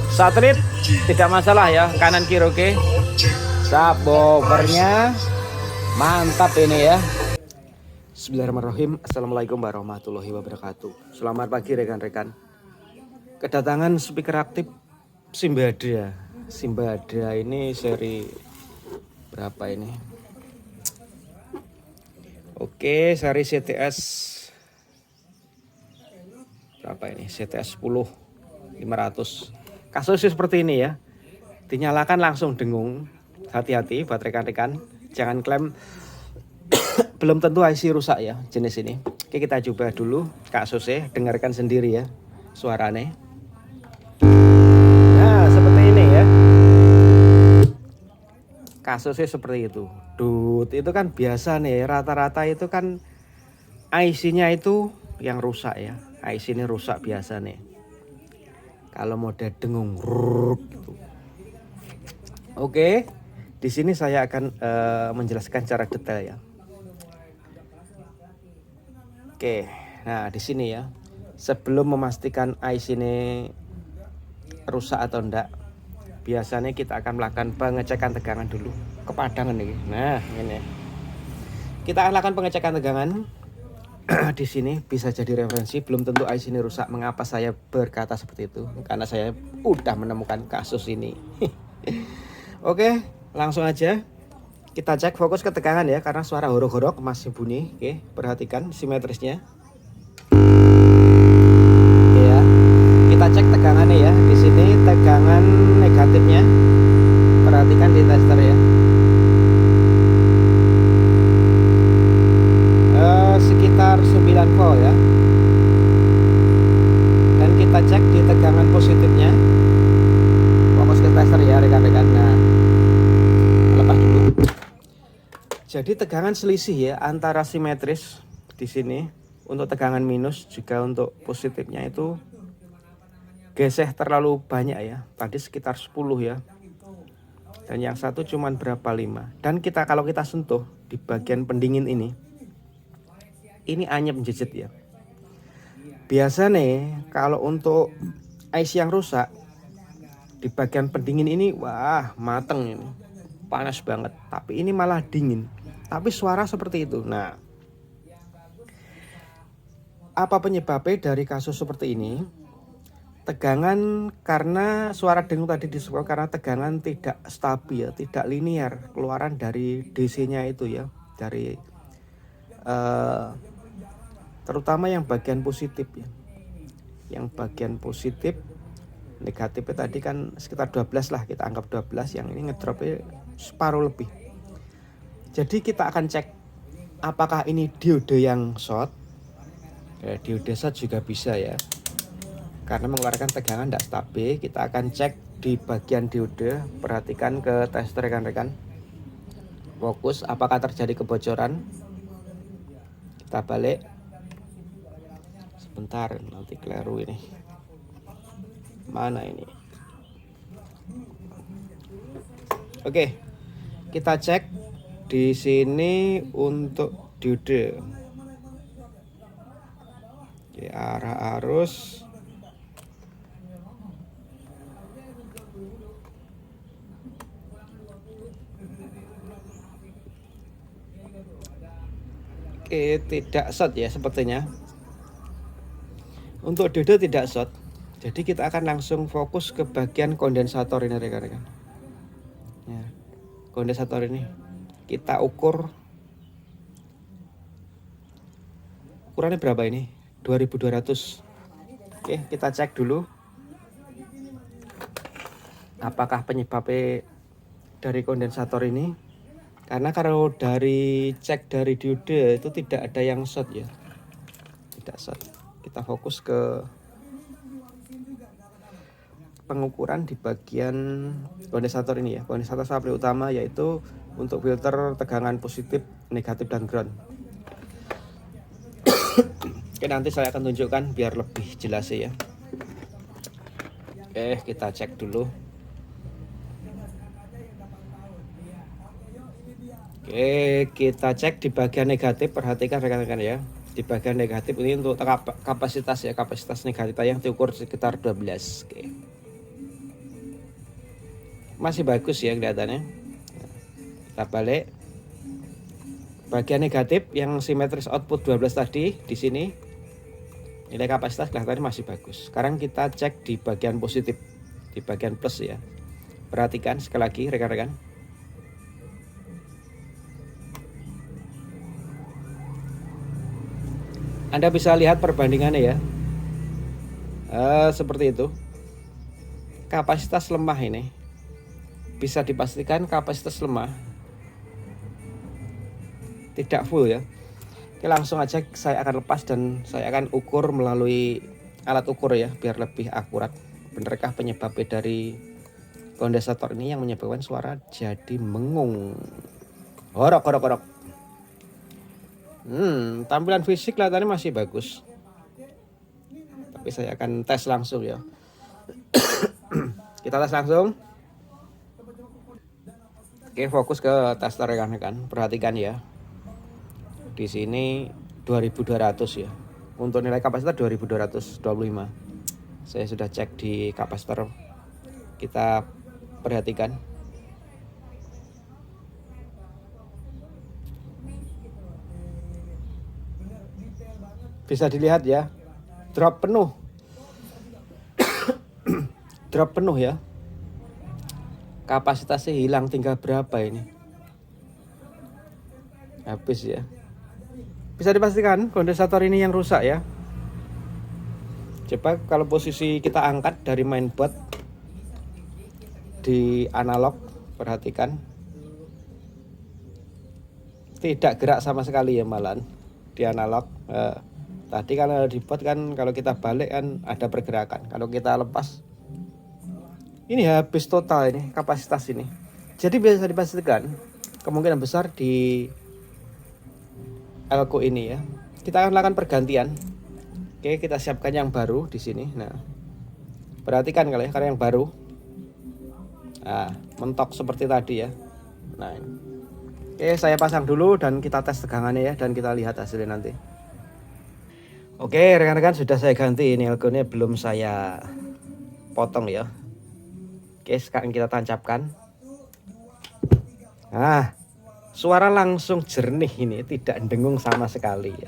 Satelit tidak masalah ya, kanan kiri oke. Subwoofernya mantap ini ya. Bismillahirrahmanirrahim. Assalamualaikum warahmatullahi wabarakatuh. Selamat pagi rekan-rekan. Kedatangan speaker aktif Simbada. Simbada ini seri berapa ini? Oke, seri CTS berapa ini? CTS 10 500. Kasusnya seperti ini ya. Dinyalakan langsung dengung. Hati-hati buat rekan-rekan, jangan klaim belum tentu IC rusak ya jenis ini. Oke, kita coba dulu kasusnya, dengarkan sendiri ya suaranya. Nah, seperti ini ya. Kasusnya seperti itu. Itu kan biasa nih, rata-rata itu kan IC-nya itu yang rusak ya. IC ini rusak biasa nih. Kalau mode dengung gitu. Oke, di sini saya akan menjelaskan secara detail ya. Oke, nah di sini ya, sebelum memastikan IC ini rusak atau enggak, biasanya kita akan melakukan pengecekan tegangan dulu. Kepadangan nih. Nah, ini. Kita akan lakukan pengecekan tegangan. Di sini bisa jadi referensi. Belum tentu IC ini rusak. Mengapa saya berkata seperti itu? Karena saya udah menemukan kasus ini. Oke, langsung aja kita cek fokus ke tegangan ya, karena suara horok-horok masih bunyi. Oke, perhatikan simetrisnya. Oke ya, kita cek tegangannya ya. Di sini tegangan negatifnya, perhatikan di tester ya. Sekitar 9 volt ya. Dan kita cek di tegangan positifnya. Fokus ke tester ya rekan-rekan. Nah, lepas dulu. Jadi tegangan selisih ya antara simetris di sini untuk tegangan minus, juga untuk positifnya itu geseh terlalu banyak ya. Tadi sekitar 10 ya. Dan yang satu cuman berapa 5. Dan kalau kita sentuh di bagian pendingin ini anyep jejet ya. Biasa nih kalau untuk IC yang rusak di bagian pendingin ini, wah mateng ini, panas banget. Tapi ini malah dingin, tapi suara seperti itu. Nah, apa penyebabnya dari kasus seperti ini? Tegangan, karena suara dengung tadi disebabkan karena tegangan tidak stabil ya, tidak linear keluaran dari DC-nya itu ya, dari terutama yang bagian positif ya. Yang bagian positif, negatifnya tadi kan sekitar 12 lah, kita anggap 12, yang ini ngedropnya separuh lebih. Jadi kita akan cek apakah ini diode yang short. Diode short juga bisa ya, karena mengeluarkan tegangan tidak stabil. Kita akan cek di bagian diode, perhatikan ke tester rekan-rekan. Fokus, apakah terjadi kebocoran. Kita balik. Sebentar, nanti keliru ini. Mana ini? Oke, kita cek di sini untuk diode. Oke, arah arus. Oke, tidak short ya sepertinya. Untuk diode tidak short. Jadi kita akan langsung fokus ke bagian kondensator ini rekan-rekan. Ya, kondensator ini kita ukur. Ukurannya berapa ini? 2200. Oke, kita cek dulu. Apakah penyebabnya dari kondensator ini? Karena kalau dari cek dari diode itu tidak ada yang short ya. Tidak short. Kita fokus ke pengukuran di bagian kondensator ini ya. Kondensator supply utama, yaitu untuk filter tegangan positif, negatif, dan ground. Oke, nanti saya akan tunjukkan biar lebih jelas ya. Oke, kita cek dulu. Oke, kita cek di bagian negatif. Perhatikan rekan-rekan ya. Di bagian negatif ini untuk kapasitas ya, kapasitas negatif yang diukur sekitar 12. Oke. Masih bagus ya kelihatannya. Kita balik. Bagian negatif yang simetris output 12 tadi di sini nilai kapasitas kelihatannya masih bagus. Sekarang kita cek di bagian positif, di bagian plus ya. Perhatikan sekali lagi rekan-rekan. Anda bisa lihat perbandingannya ya. Seperti itu. Kapasitas lemah ini. Bisa dipastikan kapasitas lemah. Tidak full ya. Oke, langsung aja saya akan lepas dan saya akan ukur melalui alat ukur ya. Biar lebih akurat. Benarkah penyebab dari kondensator ini yang menyebabkan suara jadi mengung. Horok. Tampilan fisik kelihatannya masih bagus. Tapi saya akan tes langsung ya. Kita tes langsung. Oke, fokus ke tester rekan-rekan. Perhatikan ya. Di sini 2200 ya. Untuk nilai kapasitor 2225. Saya sudah cek di kapasitor. Kita perhatikan. Bisa dilihat ya, drop penuh. Drop penuh ya. Kapasitasnya hilang, tinggal berapa ini? Habis ya. Bisa dipastikan kondensator ini yang rusak ya. Coba kalau posisi kita angkat dari mainboard di analog, perhatikan. Tidak gerak sama sekali ya malahan di analog. Tadi kalau di board kan kalau kita balik kan ada pergerakan. Kalau kita lepas ini habis total ini kapasitas ini. Jadi bisa dipastikan kemungkinan besar di elko ini ya. Kita akan lakukan pergantian. Oke, kita siapkan yang baru di sini. Nah, perhatikan kalau ya, karena yang baru. Nah, mentok seperti tadi ya. Nah, ini. Oke, saya pasang dulu dan kita tes tegangannya ya dan kita lihat hasilnya nanti. Oke, rekan-rekan sudah saya ganti ini elkonya, belum saya potong ya. Oke, sekarang kita tancapkan. Nah, suara langsung jernih ini, tidak dengung sama sekali ya.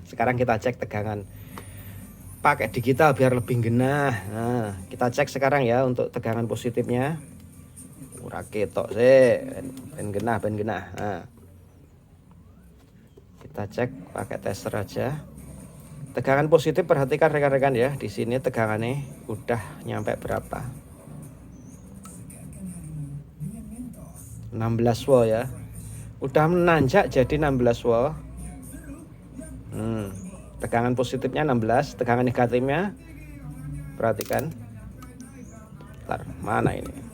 Sekarang kita cek tegangan. Pakai digital biar lebih genah. Nah, kita cek sekarang ya untuk tegangan positifnya. Ora ketok sih, ben genah. Nah. Kita cek pakai tester aja. Tegangan positif perhatikan rekan-rekan ya. Di sini tegangannya udah nyampe berapa? 16 volt ya. Udah menanjak jadi 16 volt. Tegangan positifnya 16, tegangan negatifnya perhatikan. Bentar, mana ini?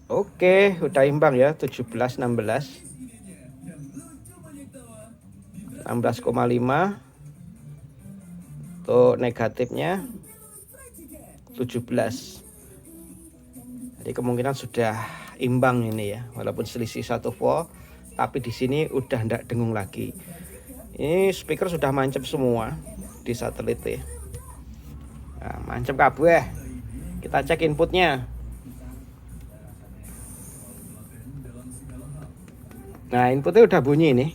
Oke, udah imbang ya, 17 16. 16,5. Untuk negatifnya 17. Jadi kemungkinan sudah imbang ini ya, walaupun selisih 1 volt, tapi di sini udah ndak dengung lagi. Ini speaker sudah mancep semua di satelit ya. Nah, mancep kabeh. Kita cek inputnya. Nah, inputnya udah bunyi ini.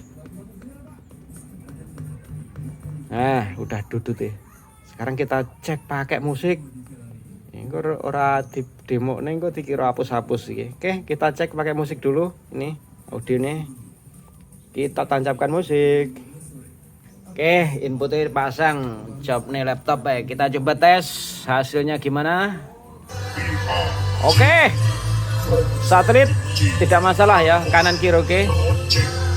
Nah, udah dudut ya. Sekarang kita cek pakai musik. Ini ora di demo nih kok dikira hapus-hapus iki. Oke, kita cek pakai musik dulu. Ini audionya. Kita tancapkan musik. Oke, inputnya pasang. Job nih laptop ya. Kita coba tes hasilnya gimana. Oke. Satelit tidak masalah ya, kanan kiri oke.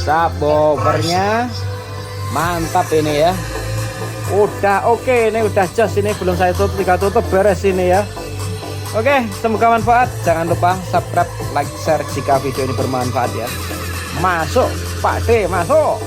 Subwoofernya mantap ini ya. Udah oke, ini udah jos, ini belum saya tutup, tinggal tutup beres ini ya. Oke, semoga manfaat. Jangan lupa subscribe, like, share jika video ini bermanfaat ya. Masuk Pak D, masuk.